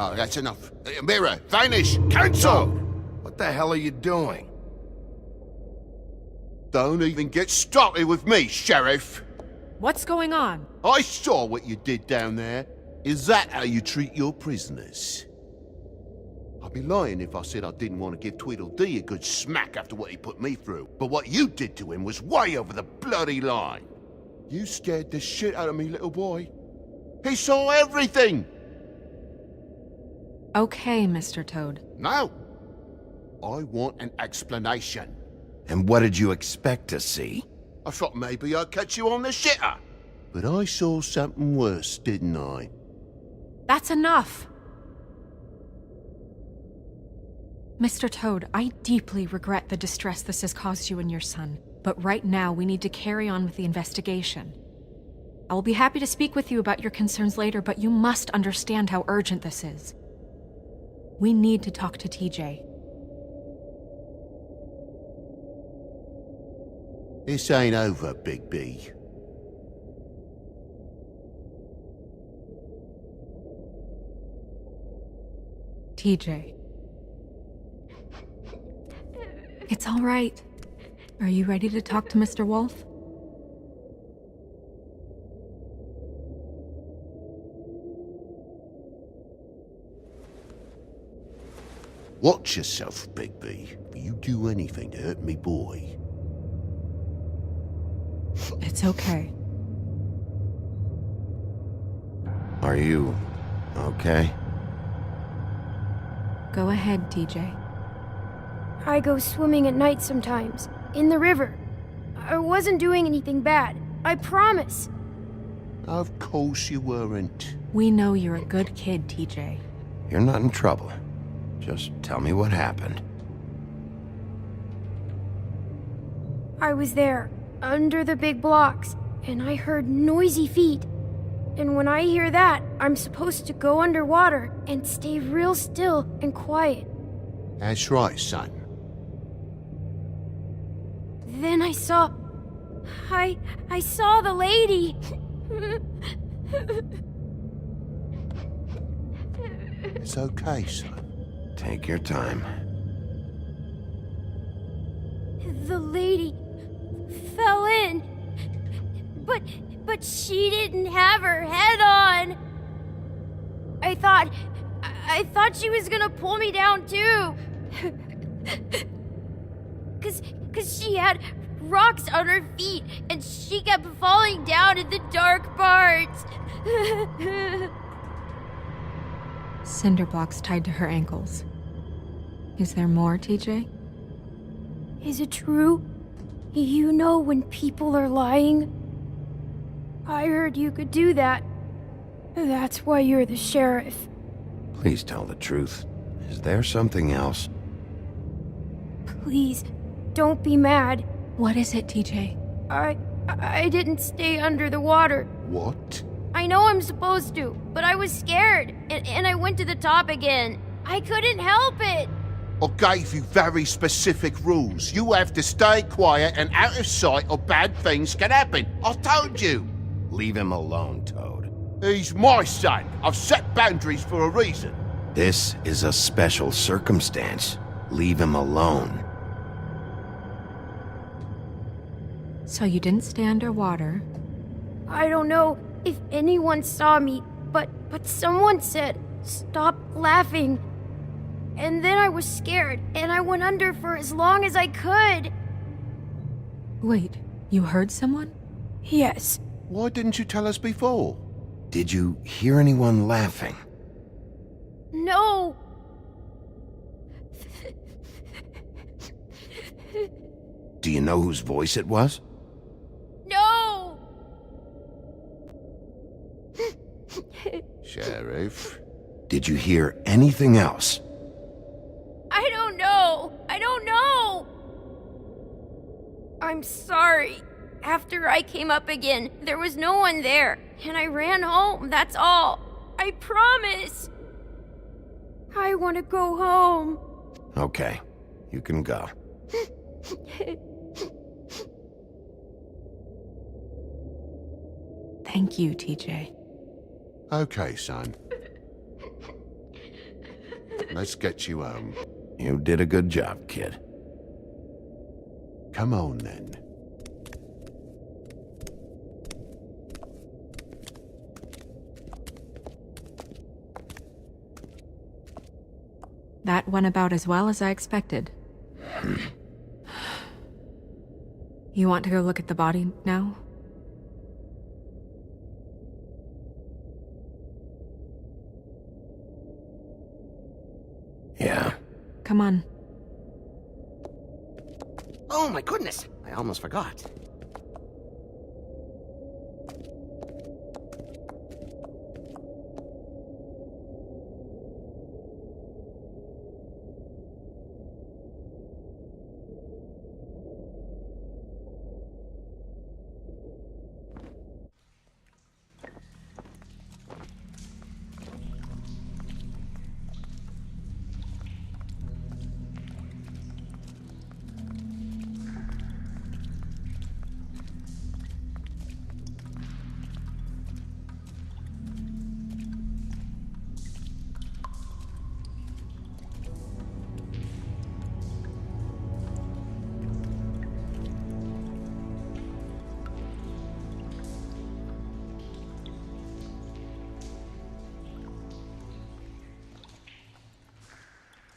Oh, that's enough. Mirror, vanish, cancel! What the hell are you doing? Don't even get started with me, Sheriff. What's going on? I saw what you did down there. Is that how you treat your prisoners? I'd be lying if I said I didn't want to give Tweedledee a good smack after what he put me through. But what you did to him was way over the bloody line. You scared the shit out of me, little boy. He saw everything! Okay, Mr. Toad. No. I want an explanation. And what did you expect to see? I thought maybe I'd catch you on the shitter. But I saw something worse, didn't I? That's enough! Mr. Toad, I deeply regret the distress this has caused you and your son. But right now, we need to carry on with the investigation. I will be happy to speak with you about your concerns later, but you must understand how urgent this is. We need to talk to TJ. This ain't over, Big B. TJ. It's all right. Are you ready to talk to Mr. Wolf? Watch yourself, Big B. If you do anything to hurt me boy. It's okay. Are you okay? Go ahead, TJ. I go swimming at night sometimes, in the river. I wasn't doing anything bad, I promise. Of course you weren't. We know you're a good kid, TJ. You're not in trouble. Just tell me what happened. I was there, under the big blocks, and I heard noisy feet. And when I hear that, I'm supposed to go underwater and stay real still and quiet. That's right, son. Then I saw... I saw the lady. It's okay, son. Take your time. The lady fell in. But she didn't have her head on. I thought she was gonna pull me down too. Cause she had rocks on her feet and she kept falling down in the dark parts. Cinder blocks tied to her ankles. Is there more, TJ? Is it true? You know when people are lying? I heard you could do that. That's why you're the sheriff. Please tell the truth. Is there something else? Please, don't be mad. What is it, TJ? I didn't stay under the water. What? I know I'm supposed to, but I was scared, and I went to the top again. I couldn't help it. I gave you very specific rules. You have to stay quiet and out of sight or bad things can happen. I told you. Leave him alone, Toad. He's my son. I've set boundaries for a reason. This is a special circumstance. Leave him alone. So you didn't stay underwater. I don't know if anyone saw me, but someone said, "Stop laughing." And then I was scared, and I went under for as long as I could. Wait, you heard someone? Yes. Why didn't you tell us before? Did you hear anyone laughing? No. Do you know whose voice it was? No. Sheriff? Did you hear anything else? I don't know. I'm sorry. After I came up again, there was no one there, and I ran home, that's all. I promise. I want to go home. Okay, you can go. Thank you, TJ. Okay, son. Let's get you home. You did a good job, kid. Come on, then. That went about as well as I expected. You want to go look at the body now? Yeah. Come on. Oh my goodness, I almost forgot.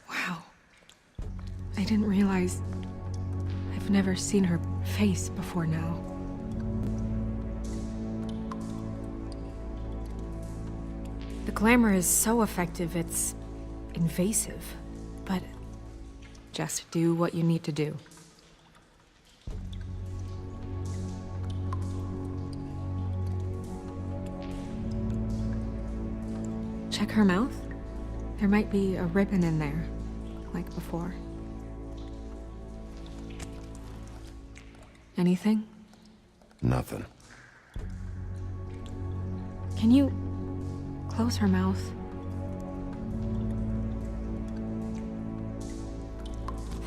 Wow. I didn't realize... I've never seen her face before now. The glamour is so effective, it's invasive. But just do what you need to do. Check her mouth. There might be a ribbon in there, like before. Anything? Nothing. Can you close her mouth?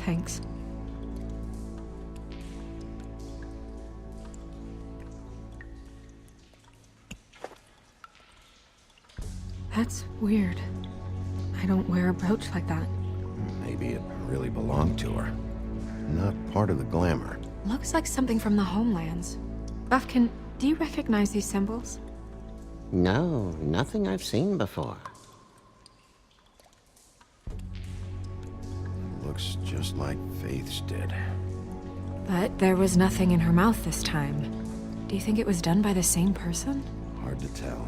Thanks. That's weird. I don't wear a brooch like that. Maybe it really belonged to her. Not part of the glamour. Looks like something from the homelands. Buffkin, do you recognize these symbols? No, nothing I've seen before. Looks just like Faith's did. But there was nothing in her mouth this time. Do you think it was done by the same person? Hard to tell.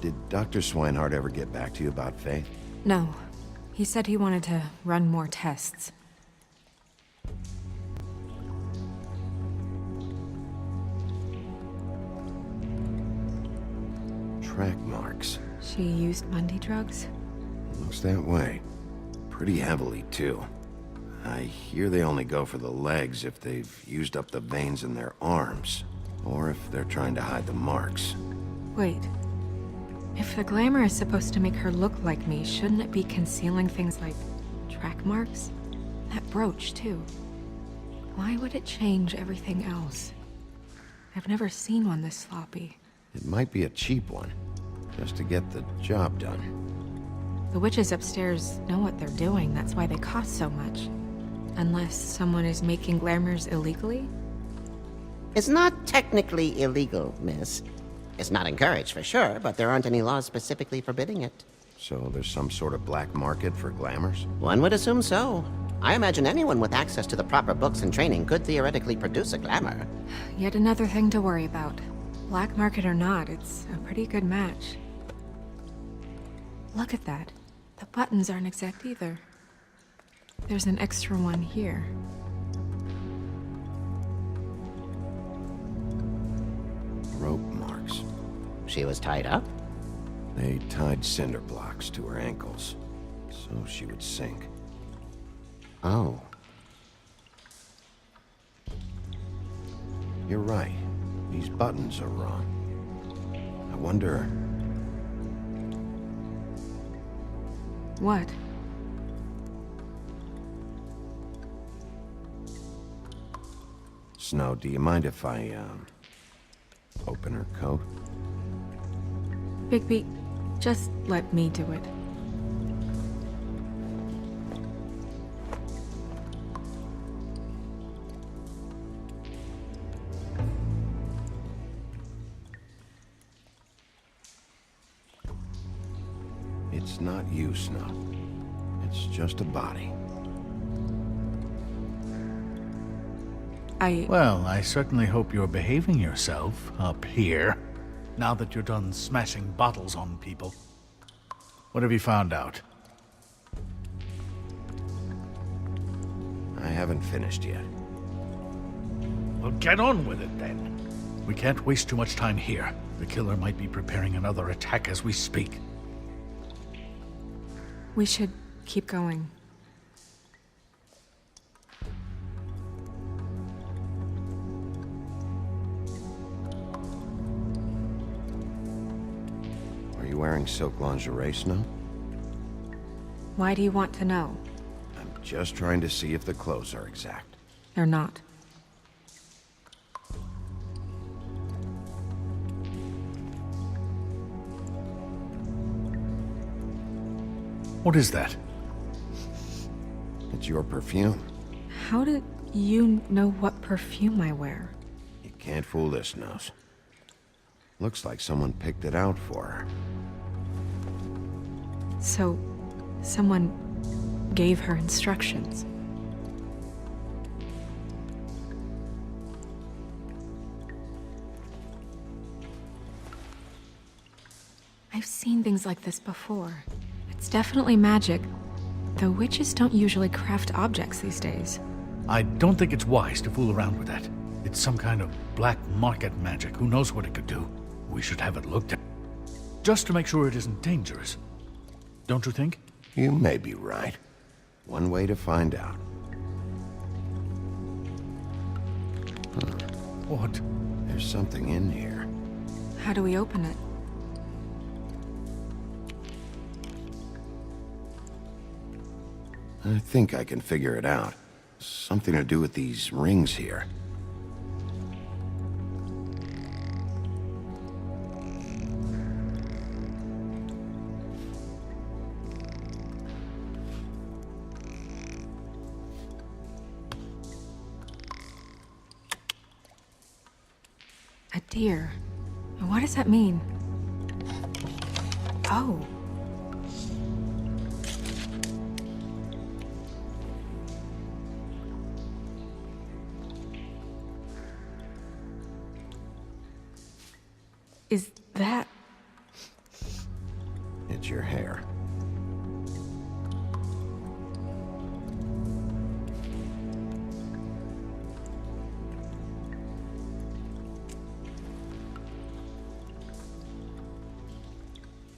Did Dr. Swinehart ever get back to you about Faith? No. He said he wanted to run more tests. Track marks. She used Mundy drugs? Looks that way. Pretty heavily, too. I hear they only go for the legs if they've used up the veins in their arms, or if they're trying to hide the marks. Wait. If the glamour is supposed to make her look like me, shouldn't it be concealing things like track marks? That brooch, too. Why would it change everything else? I've never seen one this sloppy. It might be a cheap one, just to get the job done. The witches upstairs know what they're doing, that's why they cost so much. Unless someone is making glamours illegally? It's not technically illegal, miss. It's not encouraged for sure, but there aren't any laws specifically forbidding it. So there's some sort of black market for glamours? One would assume so. I imagine anyone with access to the proper books and training could theoretically produce a glamour. Yet another thing to worry about. Black market or not, it's a pretty good match. Look at that. The buttons aren't exact either. There's an extra one here. Rope marks. She was tied up? They tied cinder blocks to her ankles, so she would sink. Oh. You're right. These buttons are wrong. I wonder... What? Snow, do you mind if I, open her coat? Bigby, just let me do it. It's not you, Snow. It's just a body. Well, I certainly hope you're behaving yourself up here, now that you're done smashing bottles on people. What have you found out? I haven't finished yet. Well, get on with it then. We can't waste too much time here. The killer might be preparing another attack as we speak. We should keep going. Are you wearing silk lingerie, Snow? Why do you want to know? I'm just trying to see if the clothes are exact. They're not. What is that? It's your perfume. How did you know what perfume I wear? You can't fool this nose. Looks like someone picked it out for her. So, someone gave her instructions. I've seen things like this before. It's definitely magic, though witches don't usually craft objects these days. I don't think it's wise to fool around with that. It's some kind of black market magic. Who knows what it could do? We should have it looked at. Just to make sure it isn't dangerous. Don't you think? You may be right. One way to find out. What? There's something in here. How do we open it? I think I can figure it out. Something to do with these rings here. A deer. What does that mean? Oh. Is that... It's your hair.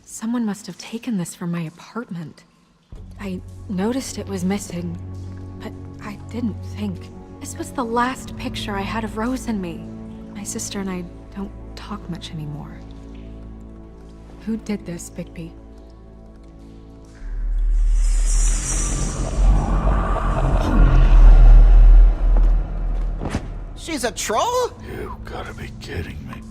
Someone must have taken this from my apartment. I noticed it was missing, but I didn't think. This was the last picture I had of Rose and me. My sister and I don't talk much anymore. Who did this, Bigby? She's a troll? You gotta be kidding me.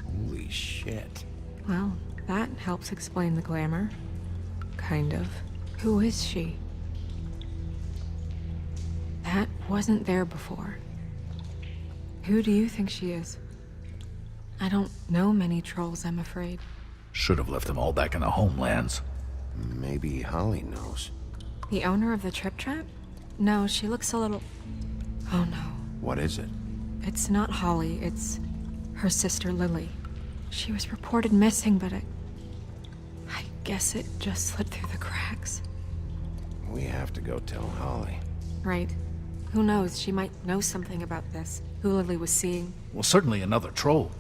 Holy shit. Well, that helps explain the glamour. Kind of. Who is she? That wasn't there before. Who do you think she is? I don't know many trolls, I'm afraid. Should have left them all back in the homelands. Maybe Holly knows. The owner of the Trip Trap? No, she looks a little... Oh no. What is it? It's not Holly, it's her sister Lily. She was reported missing, but I guess it just slipped through the cracks. We have to go tell Holly. Right. Who knows, she might know something about this. Who Lily was seeing. Well, certainly another troll.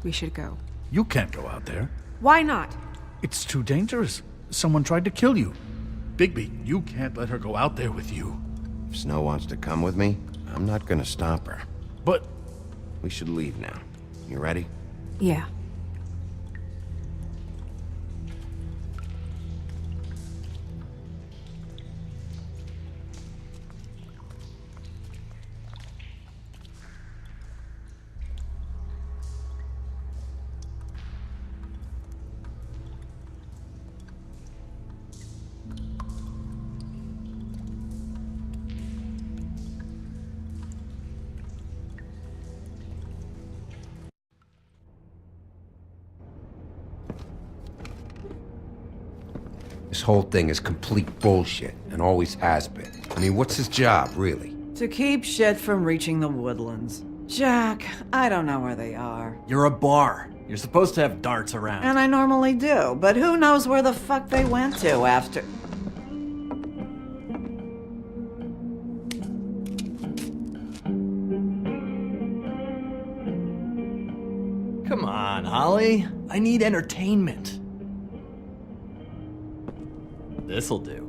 We should go. You can't go out there. Why not? It's too dangerous. Someone tried to kill you. Bigby, you can't let her go out there with you. If Snow wants to come with me, I'm not gonna stop her. But We should leave now. You ready? Yeah. This whole thing is complete bullshit, and always has been. I mean, what's his job, really? To keep shit from reaching the woodlands. Jack, I don't know where they are. You're a bar. You're supposed to have darts around. And I normally do, but who knows where the fuck they went to after... Come on, Holly. I need entertainment. This'll do.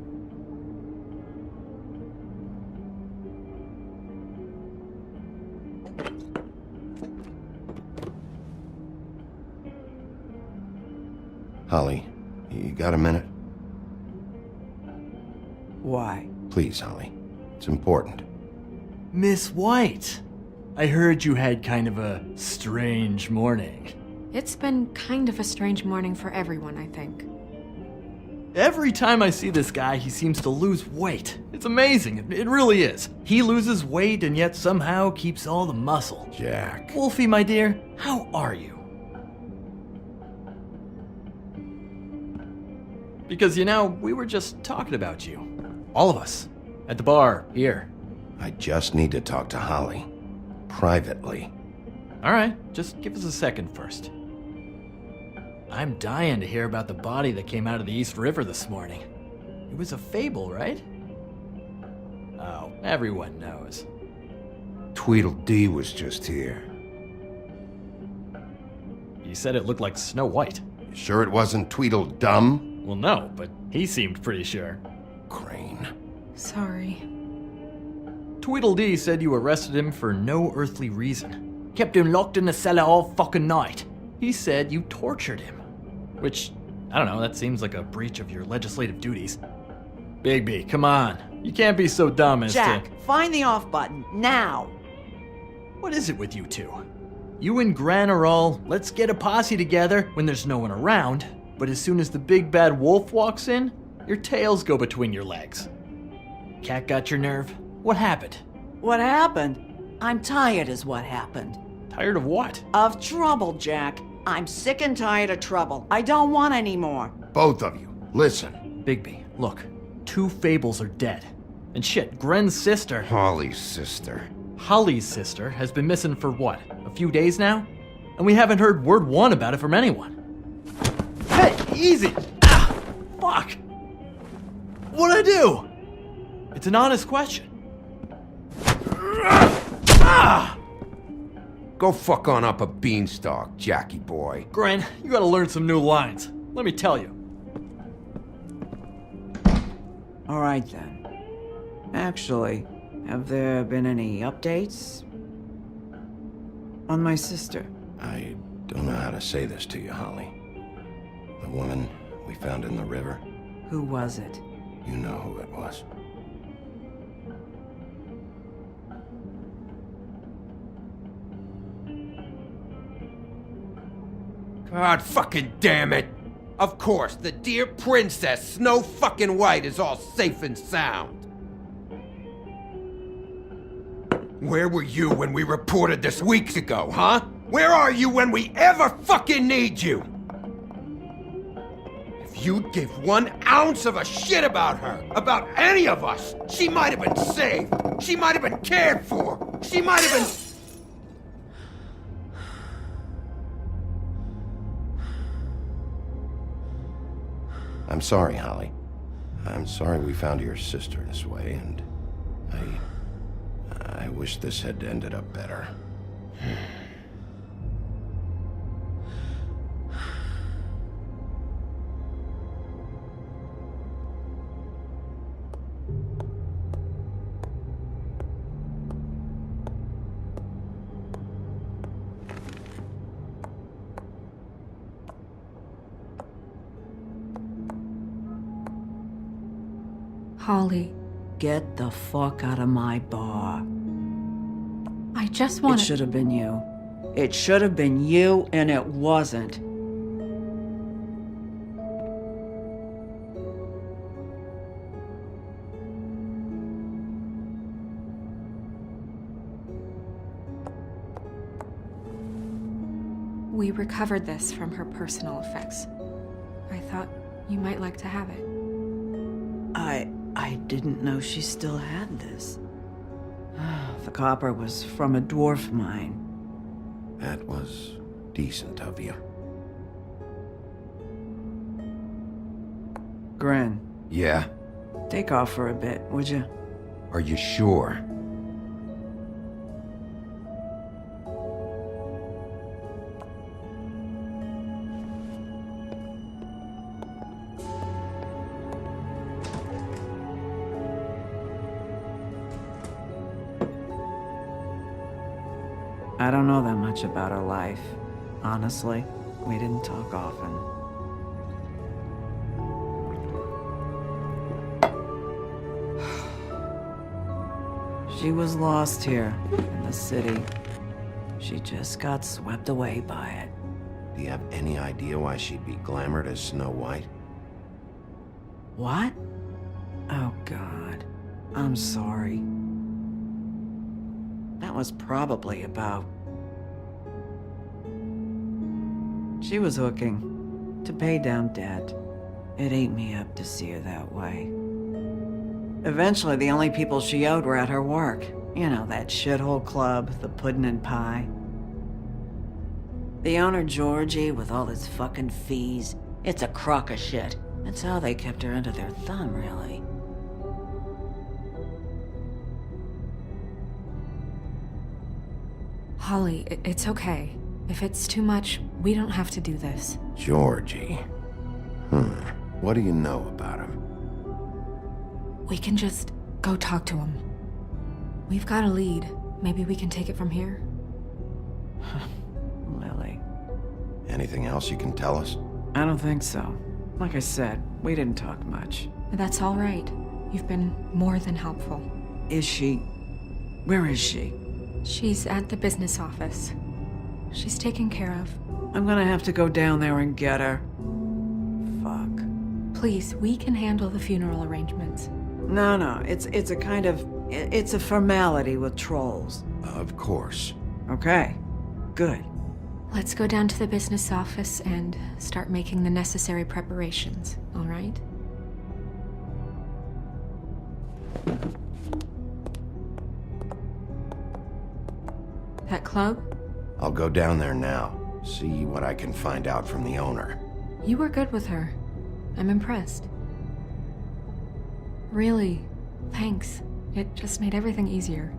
Holly, you got a minute? Why? Please, Holly. It's important. Miss White, I heard you had kind of a strange morning. It's been kind of a strange morning for everyone, I think. Every time I see this guy, he seems to lose weight. It's amazing. It really is. He loses weight and yet somehow keeps all the muscle. Jack. Wolfie, my dear, how are you? Because, you know, we were just talking about you. All of us. At the bar, here. I just need to talk to Holly. Privately. Alright, just give us a second first. I'm dying to hear about the body that came out of the East River this morning. It was a fable, right? Oh, everyone knows. Tweedledee was just here. You said it looked like Snow White. You sure it wasn't Tweedledum? Well, no, but he seemed pretty sure. Crane. Sorry. Tweedledee said you arrested him for no earthly reason. Kept him locked in the cellar all fucking night. He said you tortured him. Which, I don't know, that seems like a breach of your legislative duties. Bigby, come on. You can't be so dumb as Jack, to... find the off button, now! What is it with you two? You and Gran are all, let's get a posse together when there's no one around, but as soon as the big bad wolf walks in, your tails go between your legs. Cat got your nerve? What happened? What happened? I'm tired is what happened. Tired of what? Of trouble, Jack. I'm sick and tired of trouble. I don't want any more. Both of you, listen. Bigby, look. 2 fables are dead. And shit, Gren's sister, Holly's sister. Holly's sister, has been missing for what, a few days now? And we haven't heard word one about it from anyone. Hey, easy! Ah, fuck! What'd I do? It's an honest question. Ah! Go fuck on up a beanstalk, Jackie boy. Gren, you gotta learn some new lines. Let me tell you. All right, then. Actually, have there been any updates? On my sister? I don't know how to say this to you, Holly. The woman we found in the river, Who was it? you know who it was. God fucking damn it! Of course, the dear princess, Snow fucking White, is all safe and sound. Where were you when we reported this weeks ago, huh? Where are you when we ever fucking need you? If you'd give 1 ounce of a shit about her, about any of us, she might have been saved. She might have been cared for. She might have been... I'm sorry, Holly. I'm sorry we found your sister this way, and I wish this had ended up better. Holly, Get the fuck out of my bar. I just It want to... should have been you. It should have been you, and it wasn't. We recovered this from her personal effects. I thought you might like to have it. I didn't know she still had this. The copper was from a dwarf mine. That was decent of you. Gren, Yeah? take off for a bit, would you? Are you sure? I don't know that much about her life. Honestly, we didn't talk often. She was lost here in the city. She just got swept away by it. Do you have any idea why she'd be glamored as Snow White? What? Oh, God. I'm sorry. That was probably about... She was hooking to pay down debt. It ate me up to see her that way. Eventually, the only people she owed were at her work. You know, that shithole club, the Puddin' and Pie. The owner, Georgie, with all his fucking fees, it's a crock of shit. That's how they kept her under their thumb, really. Holly, it's okay. If it's too much, we don't have to do this. Georgie. What do you know about him? We can just go talk to him. We've got a lead. Maybe we can take it from here? Lily. Anything else you can tell us? I don't think so. Like I said, we didn't talk much. That's all right. You've been more than helpful. Is she... Where is she? She's at the business office. She's taken care of. I'm gonna have to go down there and get her. Fuck. Please, we can handle the funeral arrangements. No, it's a kind of... It's a formality with trolls. Of course. Okay, good. Let's go down to the business office and start making the necessary preparations, all right? That club? I'll go down there now. See what I can find out from the owner. You were good with her. I'm impressed. Really, thanks. It just made everything easier.